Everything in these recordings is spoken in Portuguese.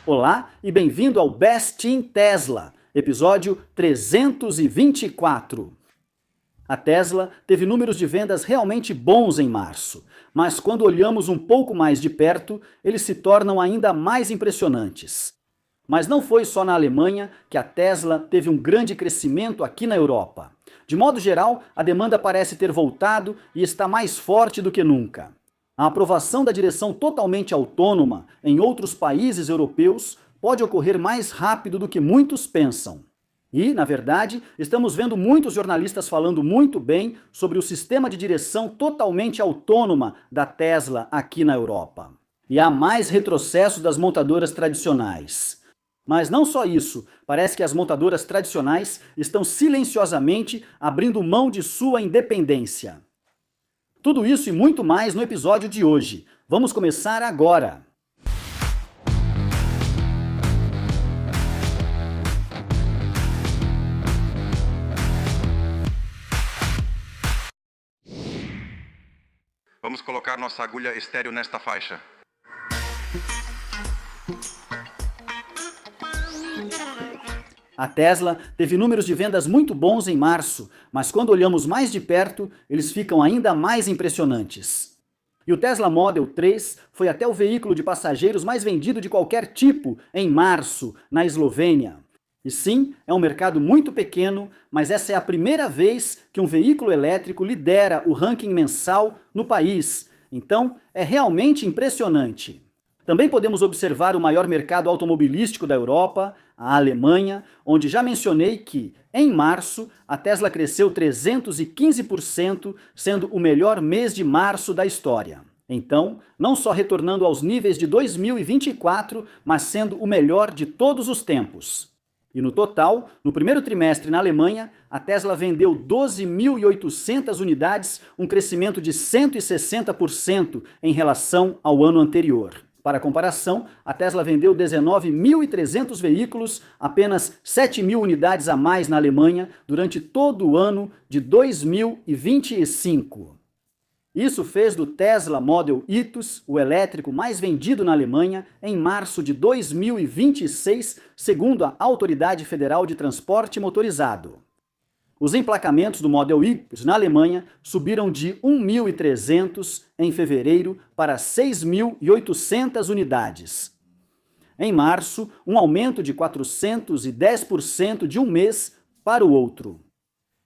Olá e bem-vindo ao Best in Tesla, episódio 324. A Tesla teve números de vendas realmente bons em março, mas quando olhamos um pouco mais de perto, eles se tornam ainda mais impressionantes. Mas não foi só na Alemanha que a Tesla teve um grande crescimento aqui na Europa. De modo geral, a demanda parece ter voltado e está mais forte do que nunca. A aprovação da direção totalmente autônoma em outros países europeus pode ocorrer mais rápido do que muitos pensam. E, na verdade, estamos vendo muitos jornalistas falando muito bem sobre o sistema de direção totalmente autônoma da Tesla aqui na Europa. E há mais retrocesso das montadoras tradicionais. Mas não só isso, parece que as montadoras tradicionais estão silenciosamente abrindo mão de sua independência. Tudo isso e muito mais no episódio de hoje. Vamos começar agora! Vamos colocar nossa agulha estéreo nesta faixa. A Tesla teve números de vendas muito bons em março, mas quando olhamos mais de perto, eles ficam ainda mais impressionantes. E o Tesla Model 3 foi até o veículo de passageiros mais vendido de qualquer tipo em março, na Eslovênia. E sim, é um mercado muito pequeno, mas essa é a primeira vez que um veículo elétrico lidera o ranking mensal no país. Então, é realmente impressionante. Também podemos observar o maior mercado automobilístico da Europa, a Alemanha, onde já mencionei que, em março, a Tesla cresceu 315%, sendo o melhor mês de março da história. Então, não só retornando aos níveis de 2024, mas sendo o melhor de todos os tempos. E no total, no primeiro trimestre na Alemanha, a Tesla vendeu 12.800 unidades, um crescimento de 160% em relação ao ano anterior. Para comparação, a Tesla vendeu 19.300 veículos, apenas 7.000 unidades a mais na Alemanha, durante todo o ano de 2025. Isso fez do Tesla Model Itus o elétrico mais vendido na Alemanha em março de 2026, segundo a Autoridade Federal de Transporte Motorizado. Os emplacamentos do Model Itus na Alemanha subiram de 1.300 em fevereiro para 6.800 unidades. Em março, um aumento de 410% de um mês para o outro.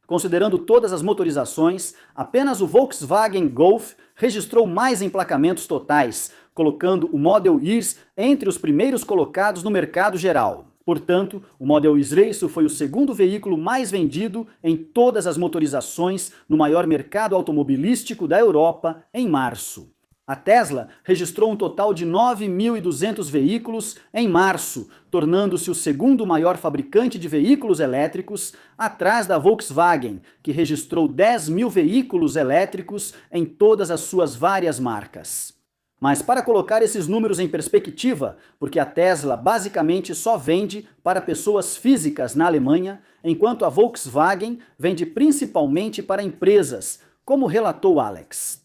Considerando todas as motorizações, apenas o Volkswagen Golf registrou mais emplacamentos totais, colocando o Model Years entre os primeiros colocados no mercado geral. Portanto, o Model Years Race foi o segundo veículo mais vendido em todas as motorizações no maior mercado automobilístico da Europa em março. A Tesla registrou um total de 9.200 veículos em março, tornando-se o segundo maior fabricante de veículos elétricos, atrás da Volkswagen, que registrou 10.000 veículos elétricos em todas as suas várias marcas. Mas para colocar esses números em perspectiva, porque a Tesla basicamente só vende para pessoas físicas na Alemanha, enquanto a Volkswagen vende principalmente para empresas, como relatou Alex.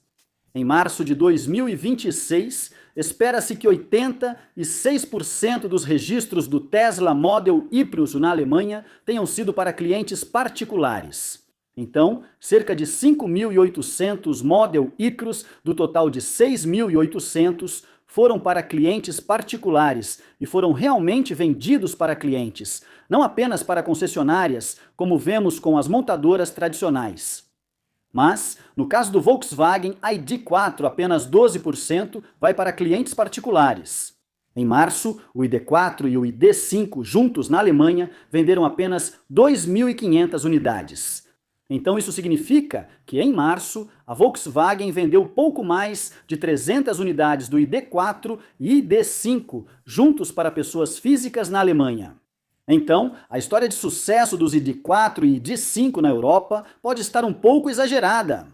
Em março de 2026, espera-se que 86% dos registros do Tesla Model Y na Alemanha tenham sido para clientes particulares. Então, cerca de 5.800 Model Y do total de 6.800 foram para clientes particulares e foram realmente vendidos para clientes, não apenas para concessionárias, como vemos com as montadoras tradicionais. Mas, no caso do Volkswagen ID4, apenas 12% vai para clientes particulares. Em março, o ID4 e o ID5 juntos na Alemanha venderam apenas 2.500 unidades. Então isso significa que em março, a Volkswagen vendeu pouco mais de 300 unidades do ID4 e ID5 juntos para pessoas físicas na Alemanha. Então, a história de sucesso dos ID4 e ID5 na Europa pode estar um pouco exagerada.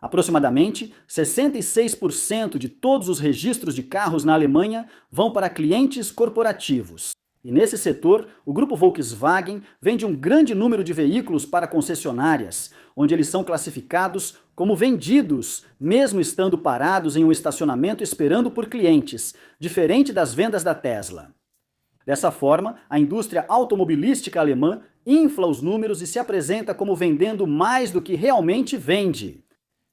Aproximadamente 66% de todos os registros de carros na Alemanha vão para clientes corporativos. E nesse setor, o grupo Volkswagen vende um grande número de veículos para concessionárias, onde eles são classificados como vendidos, mesmo estando parados em um estacionamento esperando por clientes, diferente das vendas da Tesla. Dessa forma, a indústria automobilística alemã infla os números e se apresenta como vendendo mais do que realmente vende.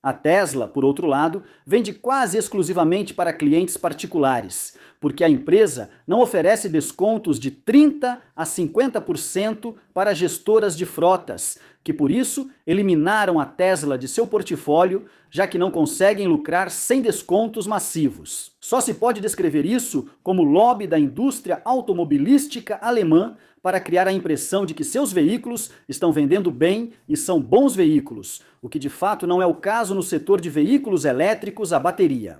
A Tesla, por outro lado, vende quase exclusivamente para clientes particulares, porque a empresa não oferece descontos de 30% a 50% para gestoras de frotas, que por isso eliminaram a Tesla de seu portfólio, já que não conseguem lucrar sem descontos massivos. Só se pode descrever isso como lobby da indústria automobilística alemã para criar a impressão de que seus veículos estão vendendo bem e são bons veículos, o que de fato não é o caso no setor de veículos elétricos a bateria.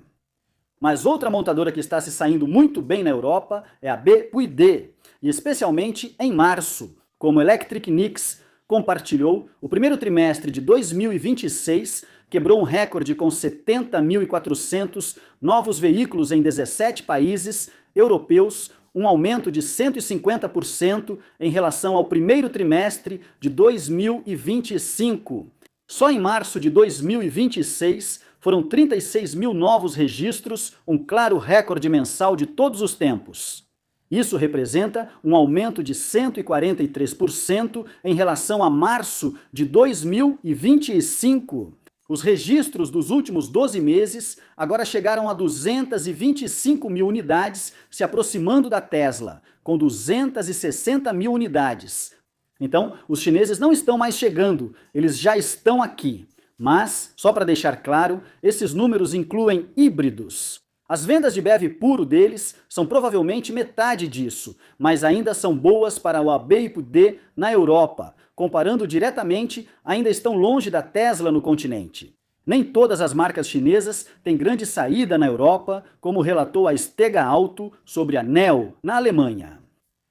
Mas outra montadora que está se saindo muito bem na Europa é a BYD, e especialmente em março, como Electricnix compartilhou, o primeiro trimestre de 2026 quebrou um recorde com 70.400 novos veículos em 17 países europeus, um aumento de 150% em relação ao primeiro trimestre de 2025. Só em março de 2026 foram 36 mil novos registros, um claro recorde mensal de todos os tempos. Isso representa um aumento de 143% em relação a março de 2025. Os registros dos últimos 12 meses agora chegaram a 225 mil unidades, se aproximando da Tesla, com 260 mil unidades. Então, os chineses não estão mais chegando, eles já estão aqui. Mas, só para deixar claro, esses números incluem híbridos. As vendas de BEV puro deles são provavelmente metade disso, mas ainda são boas para o BYD na Europa. Comparando diretamente, ainda estão longe da Tesla no continente. Nem todas as marcas chinesas têm grande saída na Europa, como relatou a Stega Auto sobre a NIO, na Alemanha.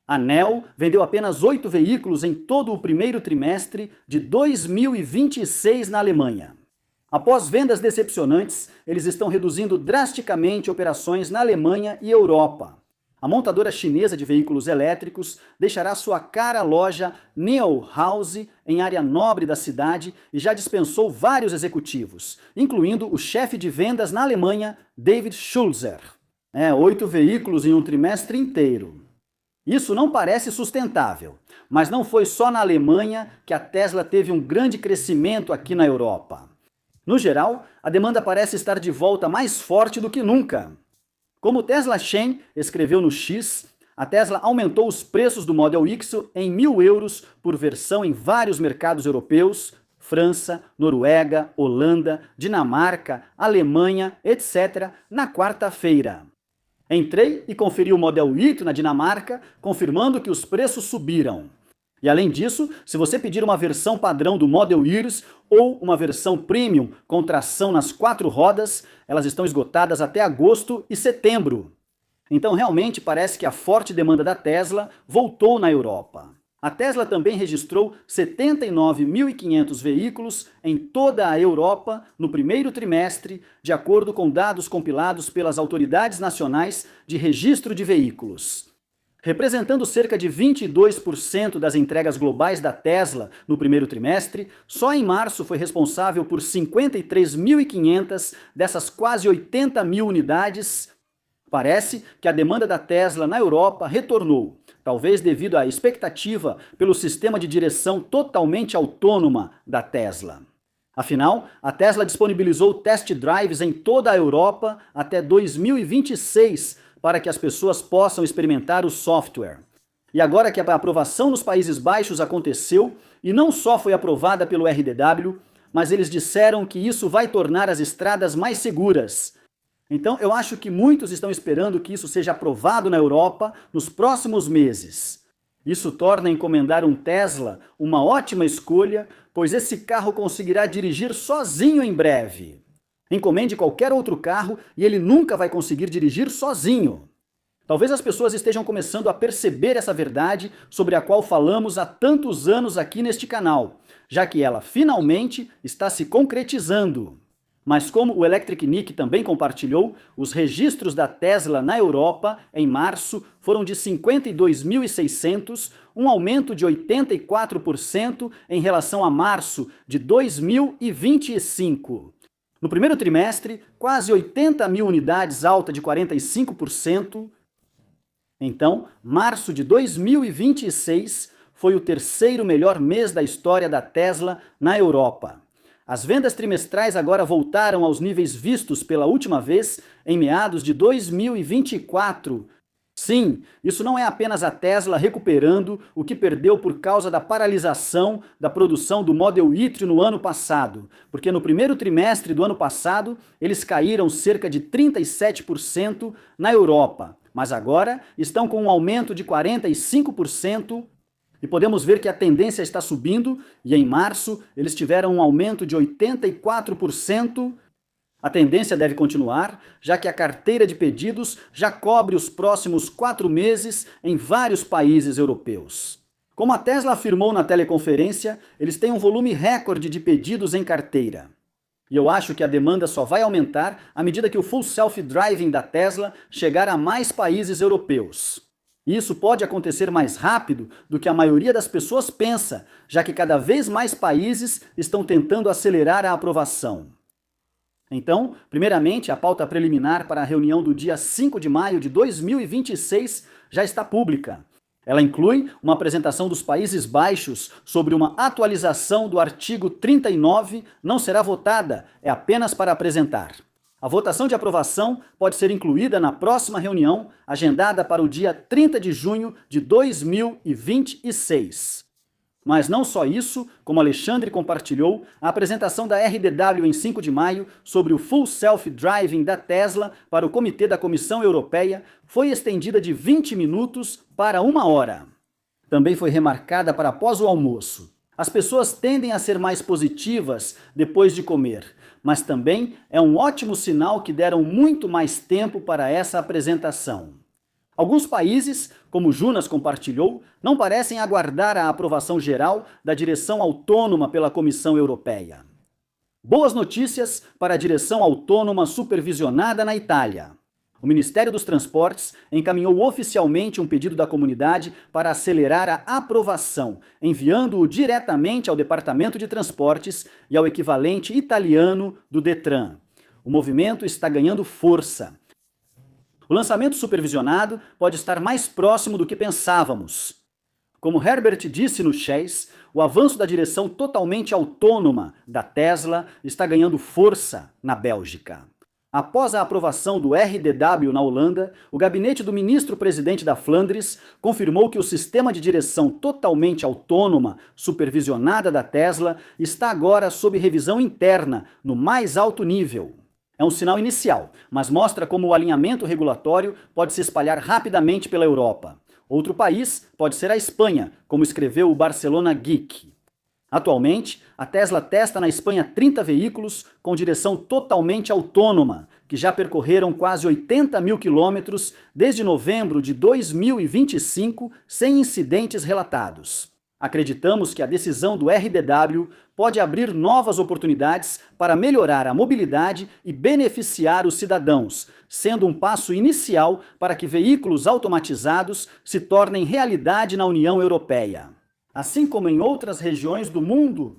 A NIO vendeu apenas 8 veículos em todo o primeiro trimestre de 2026 na Alemanha. Após vendas decepcionantes, eles estão reduzindo drasticamente operações na Alemanha e Europa. A montadora chinesa de veículos elétricos deixará sua cara loja NIO House em área nobre da cidade e já dispensou vários executivos, incluindo o chefe de vendas na Alemanha, David Schulzer. 8 veículos em um trimestre inteiro. Isso não parece sustentável, mas não foi só na Alemanha que a Tesla teve um grande crescimento aqui na Europa. No geral, a demanda parece estar de volta mais forte do que nunca. Como o Tesla Chain escreveu no X, a Tesla aumentou os preços do Model X em 1.000 euros por versão em vários mercados europeus, França, Noruega, Holanda, Dinamarca, Alemanha, etc., na quarta-feira. Entrei e conferi o Model Y na Dinamarca, confirmando que os preços subiram. E além disso, se você pedir uma versão padrão do Model Y ou uma versão Premium com tração nas 4 rodas, elas estão esgotadas até agosto e setembro. Então realmente parece que a forte demanda da Tesla voltou na Europa. A Tesla também registrou 79.500 veículos em toda a Europa no primeiro trimestre, de acordo com dados compilados pelas autoridades nacionais de registro de veículos. Representando cerca de 22% das entregas globais da Tesla no primeiro trimestre, só em março foi responsável por 53.500 dessas quase 80 mil unidades. Parece que a demanda da Tesla na Europa retornou, talvez devido à expectativa pelo sistema de direção totalmente autônoma da Tesla. Afinal, a Tesla disponibilizou test drives em toda a Europa até 2026, para que as pessoas possam experimentar o software. E agora que a aprovação nos Países Baixos aconteceu, e não só foi aprovada pelo RDW, mas eles disseram que isso vai tornar as estradas mais seguras. Então eu acho que muitos estão esperando que isso seja aprovado na Europa nos próximos meses. Isso torna encomendar um Tesla uma ótima escolha, pois esse carro conseguirá dirigir sozinho em breve. Encomende qualquer outro carro e ele nunca vai conseguir dirigir sozinho. Talvez as pessoas estejam começando a perceber essa verdade sobre a qual falamos há tantos anos aqui neste canal, já que ela finalmente está se concretizando. Mas como o Electricnix também compartilhou, os registros da Tesla na Europa em março foram de 52.600, um aumento de 84% em relação a março de 2025. No primeiro trimestre, quase 80 mil unidades, alta de 45%. Então, março de 2026 foi o terceiro melhor mês da história da Tesla na Europa. As vendas trimestrais agora voltaram aos níveis vistos pela última vez em meados de 2024. Sim, isso não é apenas a Tesla recuperando o que perdeu por causa da paralisação da produção do Model Y no ano passado, porque no primeiro trimestre do ano passado eles caíram cerca de 37% na Europa, mas agora estão com um aumento de 45%. E podemos ver que a tendência está subindo, e em março eles tiveram um aumento de 84%. A tendência deve continuar, já que a carteira de pedidos já cobre os próximos 4 meses em vários países europeus. Como a Tesla afirmou na teleconferência, eles têm um volume recorde de pedidos em carteira. E eu acho que a demanda só vai aumentar à medida que o Full Self-Driving da Tesla chegar a mais países europeus. E isso pode acontecer mais rápido do que a maioria das pessoas pensa, já que cada vez mais países estão tentando acelerar a aprovação. Então, primeiramente, a pauta preliminar para a reunião do dia 5 de maio de 2026 já está pública. Ela inclui uma apresentação dos Países Baixos sobre uma atualização do artigo 39, não será votada, é apenas para apresentar. A votação de aprovação pode ser incluída na próxima reunião, agendada para o dia 30 de junho de 2026. Mas não só isso, como Alexandre compartilhou, a apresentação da RDW em 5 de maio sobre o Full Self-Driving da Tesla para o Comitê da Comissão Europeia foi estendida de 20 minutos para 1 hora. Também foi remarcada para após o almoço. As pessoas tendem a ser mais positivas depois de comer, mas também é um ótimo sinal que deram muito mais tempo para essa apresentação. Alguns países, como Jonas compartilhou, não parecem aguardar a aprovação geral da direção autônoma pela Comissão Europeia. Boas notícias para a direção autônoma supervisionada na Itália. O Ministério dos Transportes encaminhou oficialmente um pedido da comunidade para acelerar a aprovação, enviando-o diretamente ao Departamento de Transportes e ao equivalente italiano do Detran. O movimento está ganhando força. O lançamento supervisionado pode estar mais próximo do que pensávamos. Como Herbert disse no Chase, o avanço da direção totalmente autônoma da Tesla está ganhando força na Bélgica. Após a aprovação do RDW na Holanda, o gabinete do ministro-presidente da Flandres confirmou que o sistema de direção totalmente autônoma, supervisionada da Tesla, está agora sob revisão interna, no mais alto nível. É um sinal inicial, mas mostra como o alinhamento regulatório pode se espalhar rapidamente pela Europa. Outro país pode ser a Espanha, como escreveu o Barcelona Geek. Atualmente, a Tesla testa na Espanha 30 veículos com direção totalmente autônoma, que já percorreram quase 80 mil quilômetros desde novembro de 2025, sem incidentes relatados. Acreditamos que a decisão do RDW pode abrir novas oportunidades para melhorar a mobilidade e beneficiar os cidadãos, sendo um passo inicial para que veículos automatizados se tornem realidade na União Europeia. Assim como em outras regiões do mundo,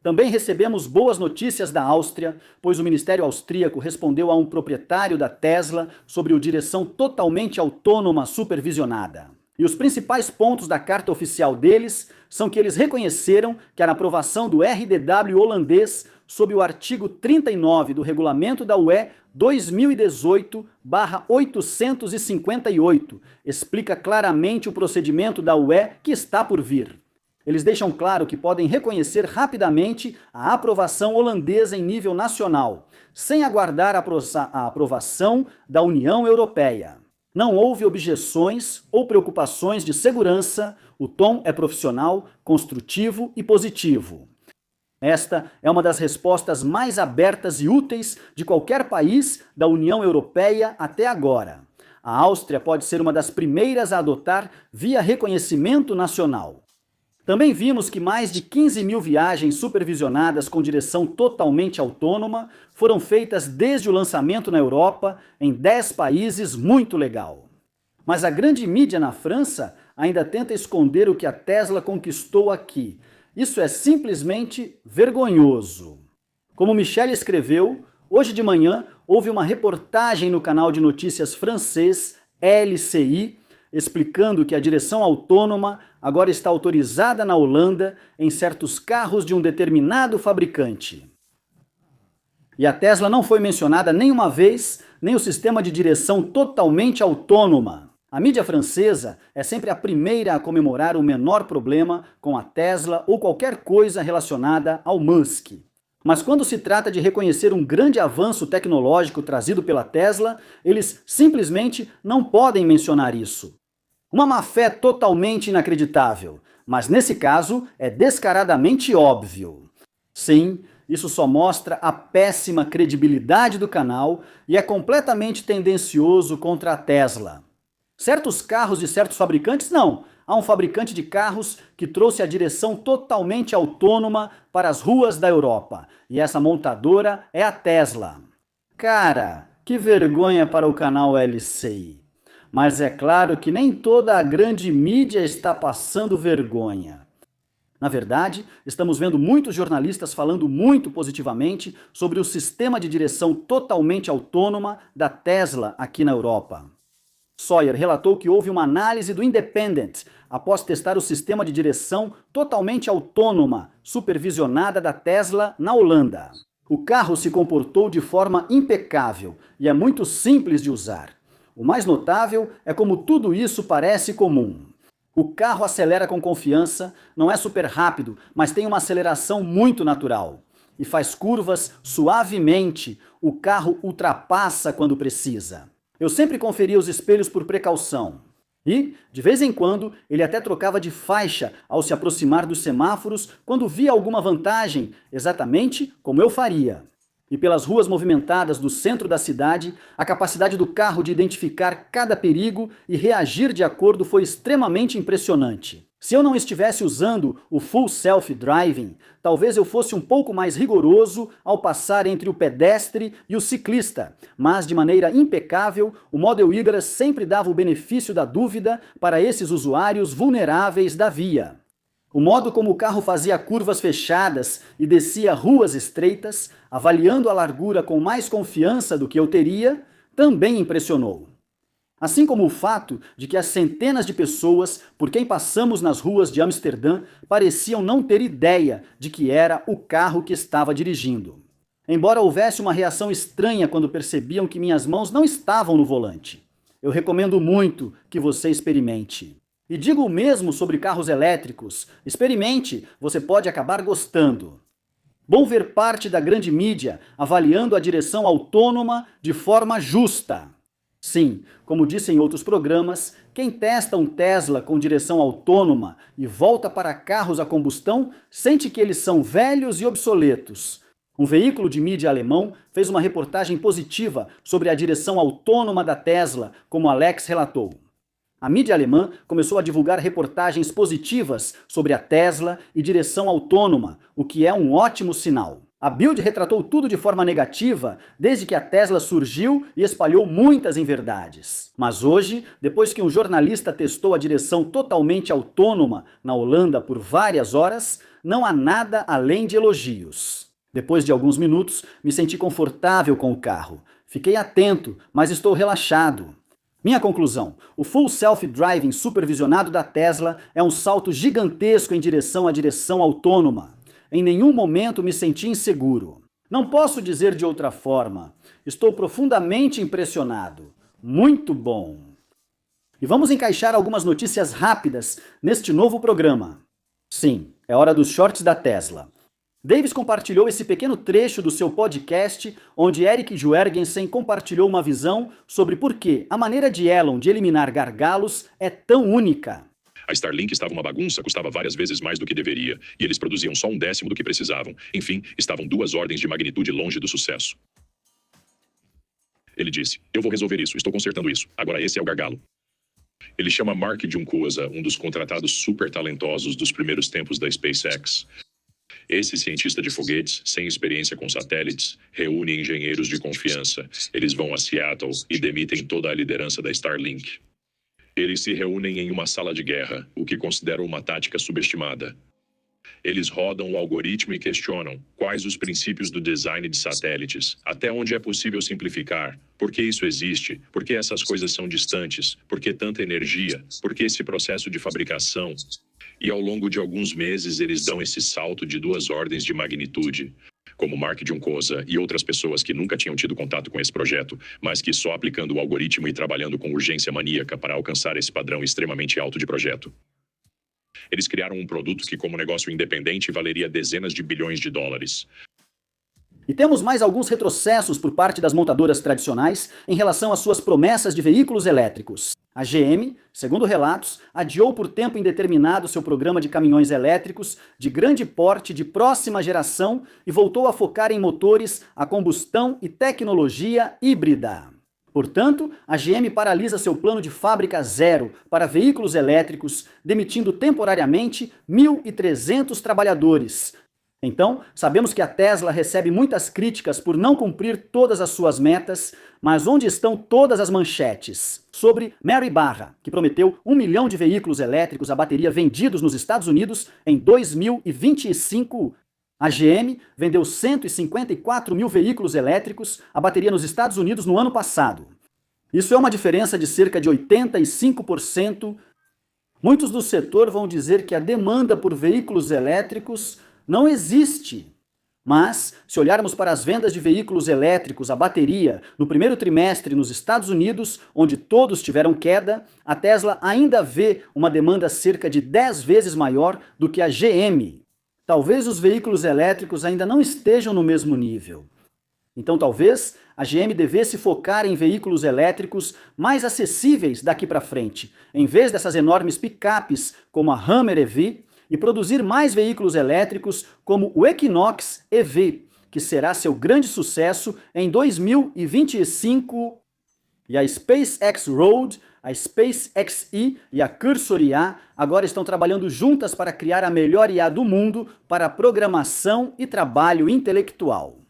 também recebemos boas notícias da Áustria, pois o Ministério Austríaco respondeu a um proprietário da Tesla sobre a direção totalmente autônoma supervisionada. E os principais pontos da carta oficial deles são que eles reconheceram que a aprovação do RDW holandês sob o artigo 39 do regulamento da UE 2018/858 explica claramente o procedimento da UE que está por vir. Eles deixam claro que podem reconhecer rapidamente a aprovação holandesa em nível nacional, sem aguardar a aprovação da União Europeia. Não houve objeções ou preocupações de segurança, o tom é profissional, construtivo e positivo. Esta é uma das respostas mais abertas e úteis de qualquer país da União Europeia até agora. A Áustria pode ser uma das primeiras a adotar via reconhecimento nacional. Também vimos que mais de 15 mil viagens supervisionadas com direção totalmente autônoma foram feitas desde o lançamento na Europa, em 10 países, muito legal. Mas a grande mídia na França ainda tenta esconder o que a Tesla conquistou aqui. Isso é simplesmente vergonhoso. Como Michelle escreveu, hoje de manhã houve uma reportagem no canal de notícias francês LCI, explicando que a direção autônoma agora está autorizada na Holanda em certos carros de um determinado fabricante. E a Tesla não foi mencionada nenhuma vez, nem o sistema de direção totalmente autônoma. A mídia francesa é sempre a primeira a comemorar o menor problema com a Tesla ou qualquer coisa relacionada ao Musk. Mas quando se trata de reconhecer um grande avanço tecnológico trazido pela Tesla, eles simplesmente não podem mencionar isso. Uma má-fé totalmente inacreditável, mas nesse caso é descaradamente óbvio. Sim, isso só mostra a péssima credibilidade do canal e é completamente tendencioso contra a Tesla. Certos carros de certos fabricantes, não. Há um fabricante de carros que trouxe a direção totalmente autônoma para as ruas da Europa. E essa montadora é a Tesla. Cara, que vergonha para o canal LCI. Mas é claro que nem toda a grande mídia está passando vergonha. Na verdade, estamos vendo muitos jornalistas falando muito positivamente sobre o sistema de direção totalmente autônoma da Tesla aqui na Europa. Sawyer relatou que houve uma análise do Independent após testar o sistema de direção totalmente autônoma, supervisionada da Tesla na Holanda. O carro se comportou de forma impecável e é muito simples de usar. O mais notável é como tudo isso parece comum. O carro acelera com confiança, não é super rápido, mas tem uma aceleração muito natural. E faz curvas suavemente, o carro ultrapassa quando precisa. Eu sempre conferia os espelhos por precaução. E, de vez em quando, ele até trocava de faixa ao se aproximar dos semáforos quando via alguma vantagem, exatamente como eu faria. E pelas ruas movimentadas do centro da cidade, a capacidade do carro de identificar cada perigo e reagir de acordo foi extremamente impressionante. Se eu não estivesse usando o Full Self Driving, talvez eu fosse um pouco mais rigoroso ao passar entre o pedestre e o ciclista, mas de maneira impecável, o Model Y sempre dava o benefício da dúvida para esses usuários vulneráveis da via. O modo como o carro fazia curvas fechadas e descia ruas estreitas, avaliando a largura com mais confiança do que eu teria, também impressionou. Assim como o fato de que as centenas de pessoas por quem passamos nas ruas de Amsterdã pareciam não ter ideia de que era o carro que estava dirigindo. Embora houvesse uma reação estranha quando percebiam que minhas mãos não estavam no volante. Eu recomendo muito que você experimente. E digo o mesmo sobre carros elétricos. Experimente, você pode acabar gostando. Bom ver parte da grande mídia avaliando a direção autônoma de forma justa. Sim, como disse em outros programas, quem testa um Tesla com direção autônoma e volta para carros a combustão sente que eles são velhos e obsoletos. Um veículo de mídia alemão fez uma reportagem positiva sobre a direção autônoma da Tesla, como Alex relatou. A mídia alemã começou a divulgar reportagens positivas sobre a Tesla e direção autônoma, o que é um ótimo sinal. A Bild retratou tudo de forma negativa desde que a Tesla surgiu e espalhou muitas inverdades. Mas hoje, depois que um jornalista testou a direção totalmente autônoma na Holanda por várias horas, não há nada além de elogios. Depois de alguns minutos, me senti confortável com o carro. Fiquei atento, mas estou relaxado. Minha conclusão: o Full Self Driving supervisionado da Tesla é um salto gigantesco em direção à direção autônoma. Em nenhum momento me senti inseguro. Não posso dizer de outra forma. Estou profundamente impressionado. Muito bom. E vamos encaixar algumas notícias rápidas neste novo programa. Sim, é hora dos shorts da Tesla. Davis compartilhou esse pequeno trecho do seu podcast, onde Eric Juergensen compartilhou uma visão sobre por que a maneira de Elon de eliminar gargalos é tão única. A Starlink estava uma bagunça, custava várias vezes mais do que deveria, e eles produziam só 1/10 do que precisavam. Enfim, estavam 2 ordens de magnitude longe do sucesso. Ele disse: "Eu vou resolver isso, estou consertando isso. Agora esse é o gargalo." Ele chama Mark Juncosa, um dos contratados super talentosos dos primeiros tempos da SpaceX. Esse cientista de foguetes, sem experiência com satélites, reúne engenheiros de confiança. Eles vão a Seattle e demitem toda a liderança da Starlink. Eles se reúnem em uma sala de guerra, o que considero uma tática subestimada. Eles rodam o algoritmo e questionam quais os princípios do design de satélites, até onde é possível simplificar, por que isso existe, por que essas coisas são distantes, por que tanta energia, por que esse processo de fabricação. E ao longo de alguns meses eles dão esse salto de 2 ordens de magnitude, como Mark Juncosa e outras pessoas que nunca tinham tido contato com esse projeto, mas que só aplicando o algoritmo e trabalhando com urgência maníaca para alcançar esse padrão extremamente alto de projeto. Eles criaram um produto que, como negócio independente, valeria dezenas de bilhões de dólares. E temos mais alguns retrocessos por parte das montadoras tradicionais em relação às suas promessas de veículos elétricos. A GM, segundo relatos, adiou por tempo indeterminado seu programa de caminhões elétricos de grande porte de próxima geração e voltou a focar em motores a combustão e tecnologia híbrida. Portanto, a GM paralisa seu plano de fábrica zero para veículos elétricos, demitindo temporariamente 1.300 trabalhadores. Então, sabemos que a Tesla recebe muitas críticas por não cumprir todas as suas metas, mas onde estão todas as manchetes? Sobre Mary Barra, que prometeu 1 milhão de veículos elétricos a bateria vendidos nos Estados Unidos em 2025. A GM vendeu 154 mil veículos elétricos a bateria nos Estados Unidos no ano passado. Isso é uma diferença de cerca de 85%. Muitos do setor vão dizer que a demanda por veículos elétricos não existe. Mas, se olharmos para as vendas de veículos elétricos a bateria no primeiro trimestre nos Estados Unidos, onde todos tiveram queda, a Tesla ainda vê uma demanda cerca de 10 vezes maior do que a GM. Talvez os veículos elétricos ainda não estejam no mesmo nível. Então talvez a GM devesse focar em veículos elétricos mais acessíveis daqui para frente, em vez dessas enormes picapes como a Hummer EV, e produzir mais veículos elétricos como o Equinox EV, que será seu grande sucesso em 2025. E a SpaceX Road, a SpaceX E e a Cursor IA agora estão trabalhando juntas para criar a melhor IA do mundo para programação e trabalho intelectual.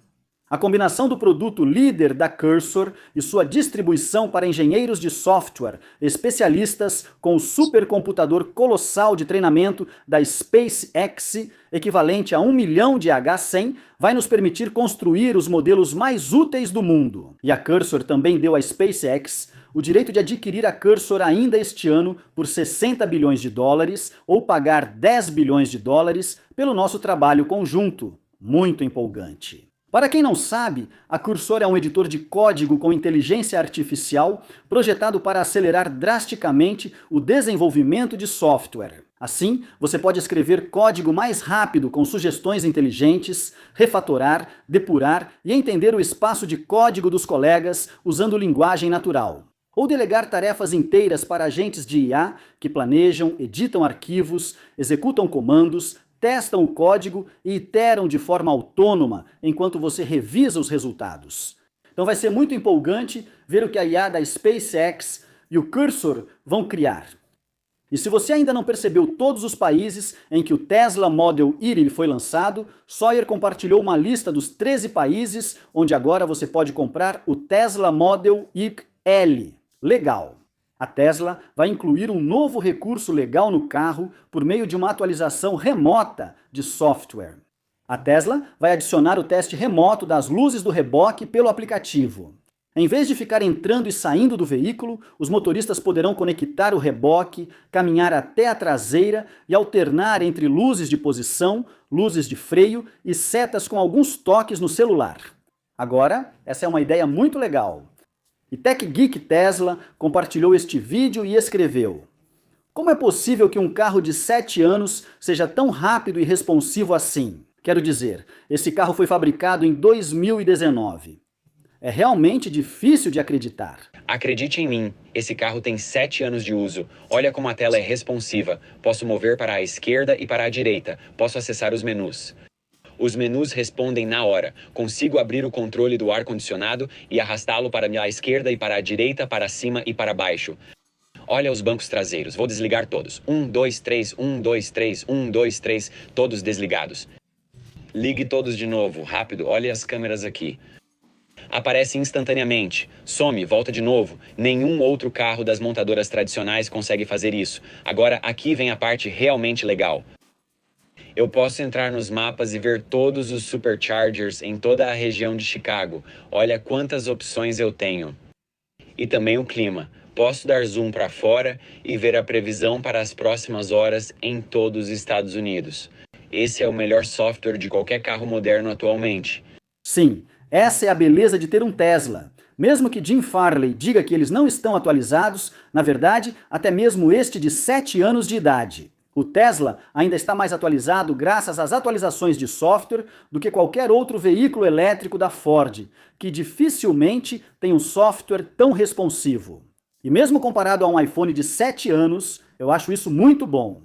A combinação do produto líder da Cursor e sua distribuição para engenheiros de software especialistas com o supercomputador colossal de treinamento da SpaceX, equivalente a 1 milhão de H100, vai nos permitir construir os modelos mais úteis do mundo. E a Cursor também deu à SpaceX o direito de adquirir a Cursor ainda este ano por 60 bilhões de dólares ou pagar 10 bilhões de dólares pelo nosso trabalho conjunto. Muito empolgante. Para quem não sabe, a Cursor é um editor de código com inteligência artificial projetado para acelerar drasticamente o desenvolvimento de software. Assim, você pode escrever código mais rápido com sugestões inteligentes, refatorar, depurar e entender o espaço de código dos colegas usando linguagem natural. Ou delegar tarefas inteiras para agentes de IA que planejam, editam arquivos, executam comandos, testam o código e iteram de forma autônoma enquanto você revisa os resultados. Então vai ser muito empolgante ver o que a IA da SpaceX e o Cursor vão criar. E se você ainda não percebeu todos os países em que o Tesla Model Y foi lançado, Sawyer compartilhou uma lista dos 13 países onde agora você pode comprar o Tesla Model Y. Legal! A Tesla vai incluir um novo recurso legal no carro por meio de uma atualização remota de software. A Tesla vai adicionar o teste remoto das luzes do reboque pelo aplicativo. Em vez de ficar entrando e saindo do veículo, os motoristas poderão conectar o reboque, caminhar até a traseira e alternar entre luzes de posição, luzes de freio e setas com alguns toques no celular. Agora, essa é uma ideia muito legal. E TechGeek Tesla compartilhou este vídeo e escreveu: como é possível que um carro de 7 anos seja tão rápido e responsivo assim? Quero dizer, esse carro foi fabricado em 2019. É realmente difícil de acreditar. Acredite em mim, esse carro tem 7 anos de uso. Olha como a tela é responsiva. Posso mover para a esquerda e para a direita. Posso acessar os menus. Os menus respondem na hora. Consigo abrir o controle do ar-condicionado e arrastá-lo para a esquerda e para a direita, para cima e para baixo. Olha os bancos traseiros. Vou desligar todos. 1, 2, 3, 1, 2, 3, 1, 2, 3. Todos desligados. Ligue todos de novo. Rápido. Olha as câmeras aqui. Aparece instantaneamente. Some, volta de novo. Nenhum outro carro das montadoras tradicionais consegue fazer isso. Agora, aqui vem a parte realmente legal. Eu posso entrar nos mapas e ver todos os superchargers em toda a região de Chicago. Olha quantas opções eu tenho. E também o clima. Posso dar zoom para fora e ver a previsão para as próximas horas em todos os Estados Unidos. Esse é o melhor software de qualquer carro moderno atualmente. Sim, essa é a beleza de ter um Tesla. Mesmo que Jim Farley diga que eles não estão atualizados, na verdade, até mesmo este de 7 anos de idade. O Tesla ainda está mais atualizado graças às atualizações de software do que qualquer outro veículo elétrico da Ford, que dificilmente tem um software tão responsivo. E mesmo comparado a um iPhone de 7 anos, eu acho isso muito bom.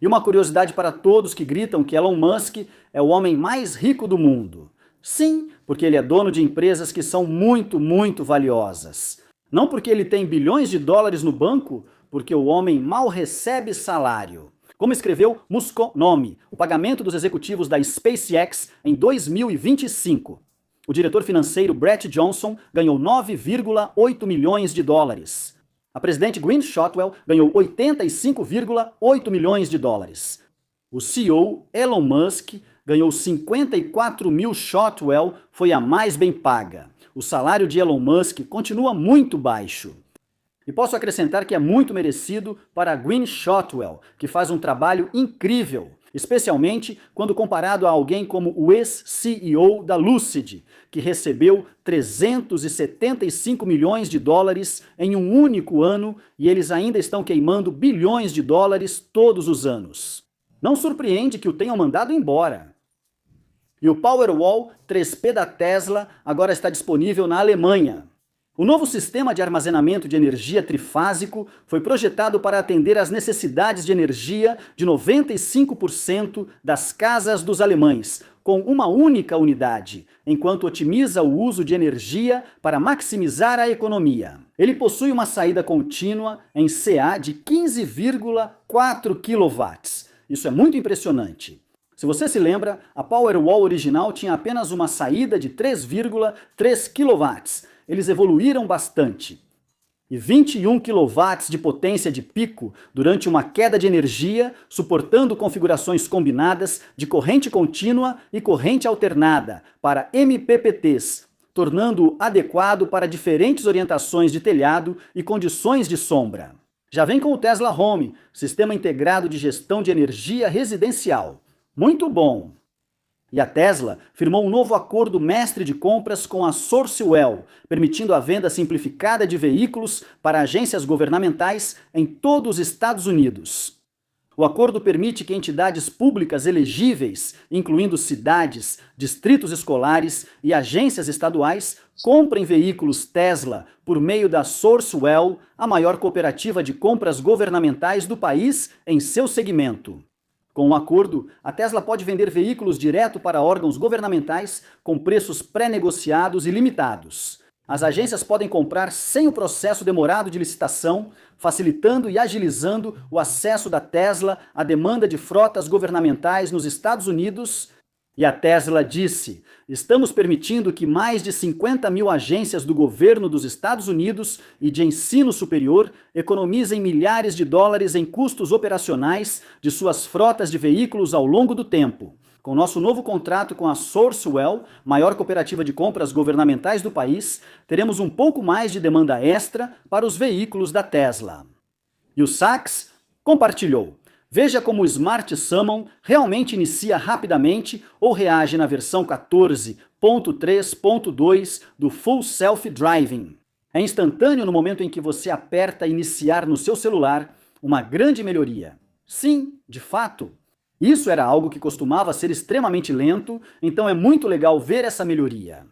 E uma curiosidade para todos que gritam que Elon Musk é o homem mais rico do mundo. Sim, porque ele é dono de empresas que são muito, muito valiosas. Não porque ele tem bilhões de dólares no banco, porque o homem mal recebe salário. Como escreveu Musconomi, o pagamento dos executivos da SpaceX em 2025. O diretor financeiro Brett Johnson ganhou 9,8 milhões de dólares. A presidente Gwynne Shotwell ganhou 85,8 milhões de dólares. O CEO Elon Musk ganhou 54 mil Shotwell, foi a mais bem paga. O salário de Elon Musk continua muito baixo. E posso acrescentar que é muito merecido para a Gwynne Shotwell, que faz um trabalho incrível, especialmente quando comparado a alguém como o ex-CEO da Lucid, que recebeu 375 milhões de dólares em um único ano e eles ainda estão queimando bilhões de dólares todos os anos. Não surpreende que o tenham mandado embora. E o Powerwall 3P da Tesla agora está disponível na Alemanha. O novo sistema de armazenamento de energia trifásico foi projetado para atender às necessidades de energia de 95% das casas dos alemães, com uma única unidade, enquanto otimiza o uso de energia para maximizar a economia. Ele possui uma saída contínua em CA de 15,4 kW. Isso é muito impressionante. Se você se lembra, a Powerwall original tinha apenas uma saída de 3,3 kW. Eles evoluíram bastante. E 21 kW de potência de pico durante uma queda de energia, suportando configurações combinadas de corrente contínua e corrente alternada para MPPTs, tornando-o adequado para diferentes orientações de telhado e condições de sombra. Já vem com o Tesla Home, sistema integrado de gestão de energia residencial. Muito bom! E a Tesla firmou um novo acordo mestre de compras com a Sourcewell, permitindo a venda simplificada de veículos para agências governamentais em todos os Estados Unidos. O acordo permite que entidades públicas elegíveis, incluindo cidades, distritos escolares e agências estaduais, comprem veículos Tesla por meio da Sourcewell, a maior cooperativa de compras governamentais do país em seu segmento. Com o acordo, a Tesla pode vender veículos direto para órgãos governamentais com preços pré-negociados e limitados. As agências podem comprar sem o processo demorado de licitação, facilitando e agilizando o acesso da Tesla à demanda de frotas governamentais nos Estados Unidos. E a Tesla disse: estamos permitindo que mais de 50 mil agências do governo dos Estados Unidos e de ensino superior economizem milhares de dólares em custos operacionais de suas frotas de veículos ao longo do tempo. Com nosso novo contrato com a Sourcewell, maior cooperativa de compras governamentais do país, teremos um pouco mais de demanda extra para os veículos da Tesla. E o Sachs compartilhou: veja como o Smart Summon realmente inicia rapidamente ou reage na versão 14.3.2 do Full Self Driving. É instantâneo no momento em que você aperta iniciar no seu celular, uma grande melhoria. Sim, de fato. Isso era algo que costumava ser extremamente lento, então é muito legal ver essa melhoria.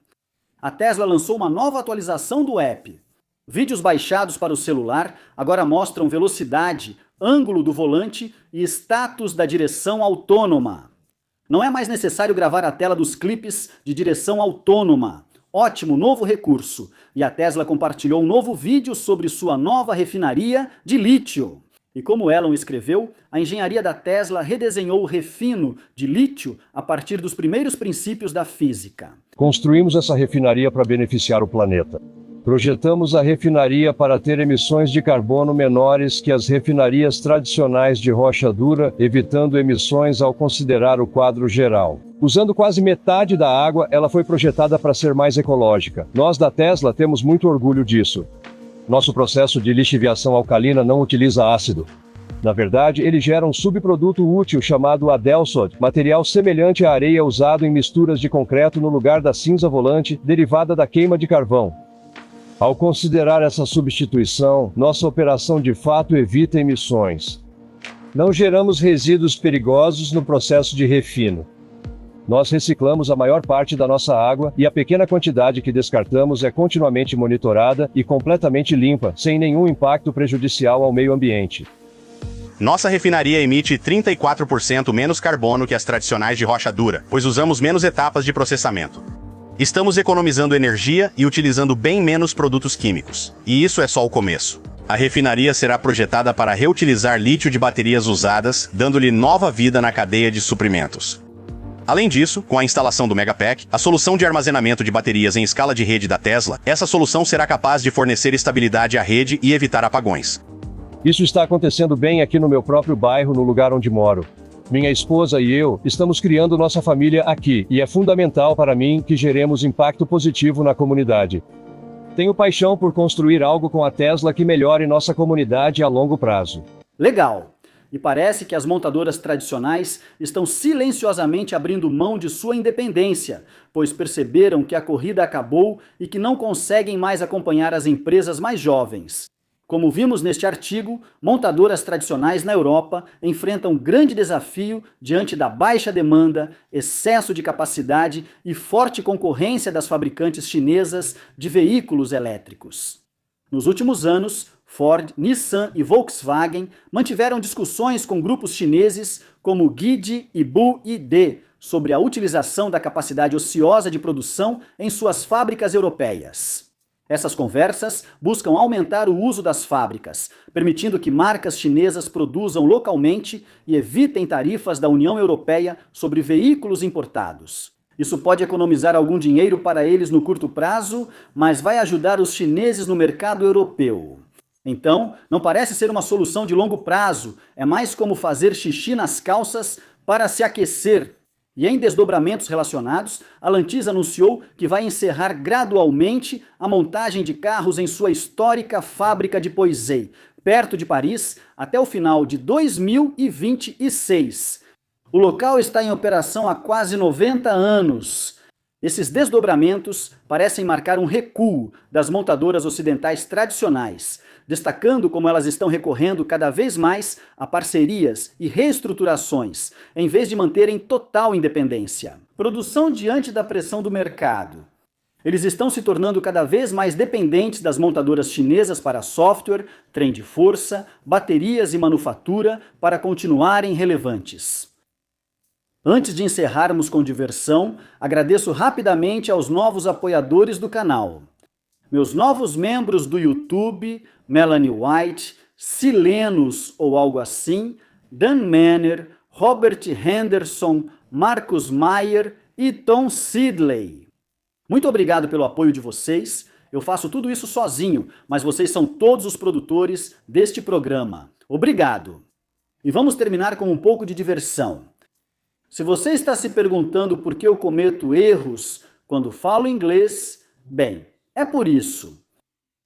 A Tesla lançou uma nova atualização do app. Vídeos baixados para o celular agora mostram velocidade, ângulo do volante e status da direção autônoma. Não é mais necessário gravar a tela dos clipes de direção autônoma. Ótimo novo recurso. E a Tesla compartilhou um novo vídeo sobre sua nova refinaria de lítio. E como Elon escreveu, a engenharia da Tesla redesenhou o refino de lítio a partir dos primeiros princípios da física. Construímos essa refinaria para beneficiar o planeta. Projetamos a refinaria para ter emissões de carbono menores que as refinarias tradicionais de rocha dura, evitando emissões ao considerar o quadro geral. Usando quase metade da água, ela foi projetada para ser mais ecológica. Nós da Tesla temos muito orgulho disso. Nosso processo de lixiviação alcalina não utiliza ácido. Na verdade, ele gera um subproduto útil chamado Adelson, material semelhante à areia usado em misturas de concreto no lugar da cinza volante, derivada da queima de carvão. Ao considerar essa substituição, nossa operação de fato evita emissões. Não geramos resíduos perigosos no processo de refino. Nós reciclamos a maior parte da nossa água e a pequena quantidade que descartamos é continuamente monitorada e completamente limpa, sem nenhum impacto prejudicial ao meio ambiente. Nossa refinaria emite 34% menos carbono que as tradicionais de rocha dura, pois usamos menos etapas de processamento. Estamos economizando energia e utilizando bem menos produtos químicos. E isso é só o começo. A refinaria será projetada para reutilizar lítio de baterias usadas, dando-lhe nova vida na cadeia de suprimentos. Além disso, com a instalação do Megapack, a solução de armazenamento de baterias em escala de rede da Tesla, essa solução será capaz de fornecer estabilidade à rede e evitar apagões. Isso está acontecendo bem aqui no meu próprio bairro, no lugar onde moro. Minha esposa e eu estamos criando nossa família aqui, e é fundamental para mim que geremos impacto positivo na comunidade. Tenho paixão por construir algo com a Tesla que melhore nossa comunidade a longo prazo. Legal! E parece que as montadoras tradicionais estão silenciosamente abrindo mão de sua independência, pois perceberam que a corrida acabou e que não conseguem mais acompanhar as empresas mais jovens. Como vimos neste artigo, montadoras tradicionais na Europa enfrentam um grande desafio diante da baixa demanda, excesso de capacidade e forte concorrência das fabricantes chinesas de veículos elétricos. Nos últimos anos, Ford, Nissan e Volkswagen mantiveram discussões com grupos chineses como GID e BUID sobre a utilização da capacidade ociosa de produção em suas fábricas europeias. Essas conversas buscam aumentar o uso das fábricas, permitindo que marcas chinesas produzam localmente e evitem tarifas da União Europeia sobre veículos importados. Isso pode economizar algum dinheiro para eles no curto prazo, mas vai ajudar os chineses no mercado europeu. Então, não parece ser uma solução de longo prazo, é mais como fazer xixi nas calças para se aquecer. E em desdobramentos relacionados, a Lantis anunciou que vai encerrar gradualmente a montagem de carros em sua histórica fábrica de Poissy, perto de Paris, até o final de 2026. O local está em operação há quase 90 anos. Esses desdobramentos parecem marcar um recuo das montadoras ocidentais tradicionais, destacando como elas estão recorrendo cada vez mais a parcerias e reestruturações, em vez de manterem total independência. Produção diante da pressão do mercado. Eles estão se tornando cada vez mais dependentes das montadoras chinesas para software, trem de força, baterias e manufatura para continuarem relevantes. Antes de encerrarmos com diversão, agradeço rapidamente aos novos apoiadores do canal. Meus novos membros do YouTube, Melanie White, Silenos ou algo assim, Dan Manner, Robert Henderson, Marcus Mayer e Tom Sidley. Muito obrigado pelo apoio de vocês. Eu faço tudo isso sozinho, mas vocês são todos os produtores deste programa. Obrigado! E vamos terminar com um pouco de diversão. Se você está se perguntando por que eu cometo erros quando falo inglês, bem, é por isso.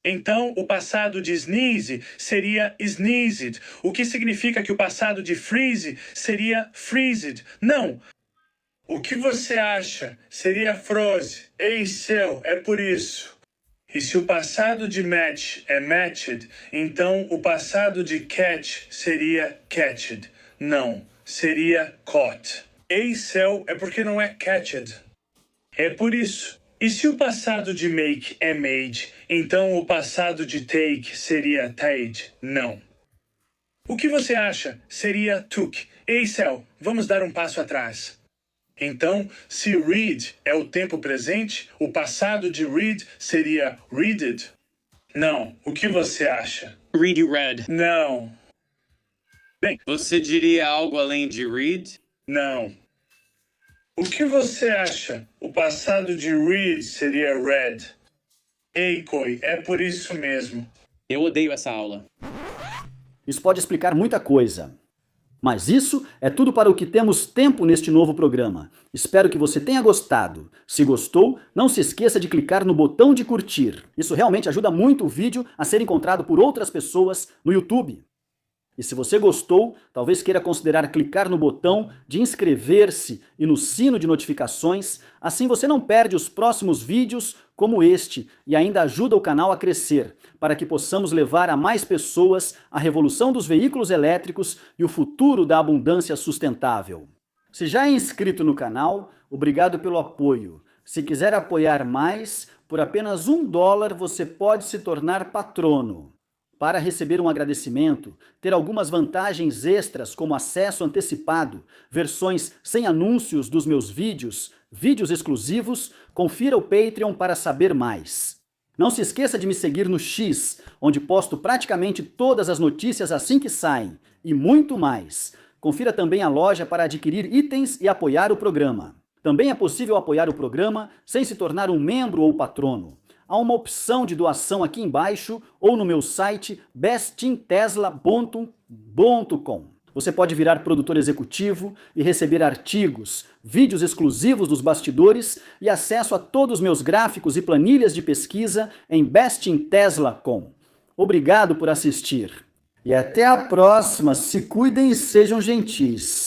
Então, o passado de sneeze seria sneezed, o que significa que o passado de freeze seria freezed. Não! O que você acha seria froze. Ei, seu, é por isso. E se o passado de match é matched, então o passado de catch seria catched. Não, seria caught. Ei, céu, é porque não é catched. É por isso. E se o passado de make é made, então o passado de take seria tade? Não. O que você acha seria took. Ei, céu, vamos dar um passo atrás. Então, se read é o tempo presente, o passado de read seria readed? Não. O que você acha? Read you read. Não. Bem, Você diria algo além de read? não. O que você acha? O passado de read seria read. Ei, Coi, é por isso mesmo. Eu odeio essa aula. Isso pode explicar muita coisa. Mas isso é tudo para o que temos tempo neste novo programa. Espero que você tenha gostado. Se gostou, não se esqueça de clicar no botão de curtir. Isso realmente ajuda muito o vídeo a ser encontrado por outras pessoas no YouTube. E se você gostou, talvez queira considerar clicar no botão de inscrever-se e no sino de notificações, assim você não perde os próximos vídeos como este e ainda ajuda o canal a crescer, para que possamos levar a mais pessoas a revolução dos veículos elétricos e o futuro da abundância sustentável. Se já é inscrito no canal, obrigado pelo apoio. Se quiser apoiar mais, por apenas $1 você pode se tornar patrono. Para receber um agradecimento, ter algumas vantagens extras como acesso antecipado, versões sem anúncios dos meus vídeos, vídeos exclusivos, confira o Patreon para saber mais. Não se esqueça de me seguir no X, onde posto praticamente todas as notícias assim que saem, e muito mais. Confira também a loja para adquirir itens e apoiar o programa. Também é possível apoiar o programa sem se tornar um membro ou patrono. Há uma opção de doação aqui embaixo ou no meu site bestintesla.com. Você pode virar produtor executivo e receber artigos, vídeos exclusivos dos bastidores e acesso a todos os meus gráficos e planilhas de pesquisa em bestintesla.com. Obrigado por assistir. E até a próxima. Se cuidem e sejam gentis.